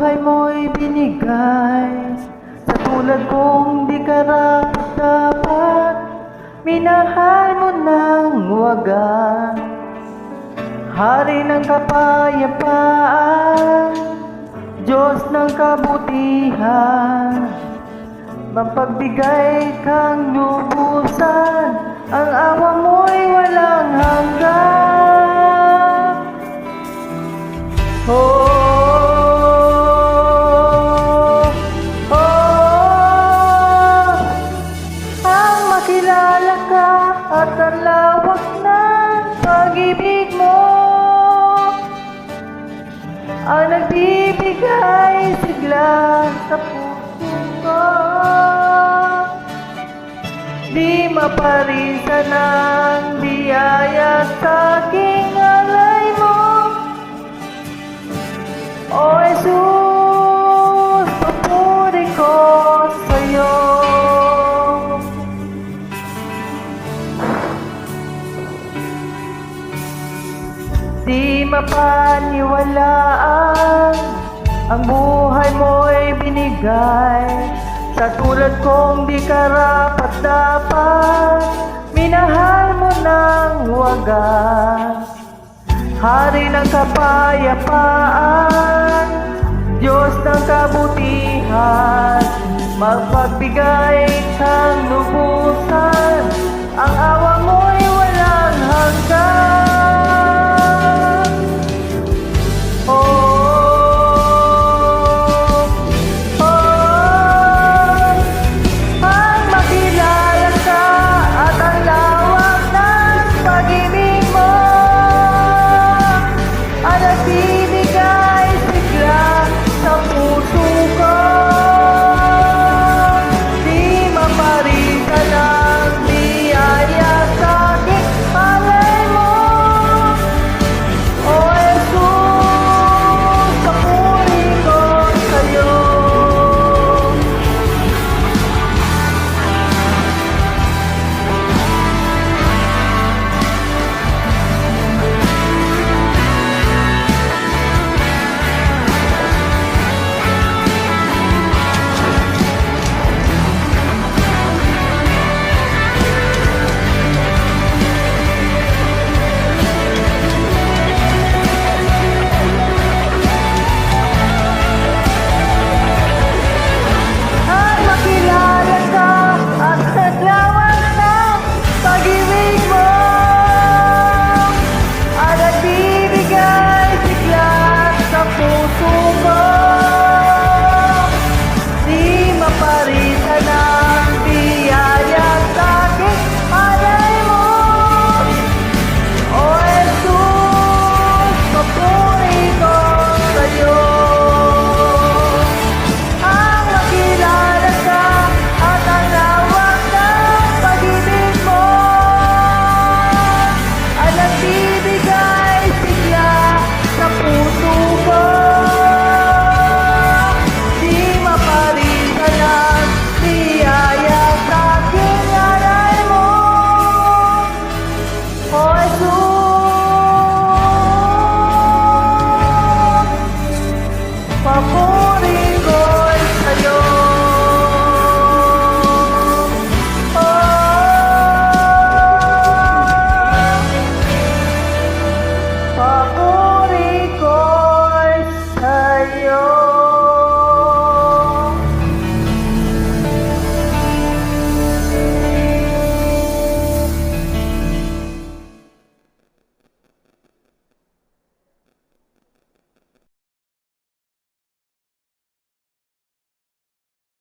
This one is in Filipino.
buhay mo'y binigay sa tulad kong di karapat-dapat. Minahal mo ng wagas, Hari ng kapayapaan, Diyos ng kabutihan. Mapagbigay kang lubusan, ang awa mo'y walang hanggan. Oh, oh, ang makilala ka at ang lawak ng pag-ibig mo, ang nagbibigay sigla sa puso ko. Di maparisan ang biyaya sa aking alay mo, O Jesus, papuri ko sa'yo. Di mapaniwalaan, ang buhay mo'y binigay sa tulad kong di karapat-dapat. Minahal mo ng wagas, Hari ng kapayapaan, Diyos ng kabutihan. Magpagbigay kang lubusan, ang awa mo'y walang hanggan.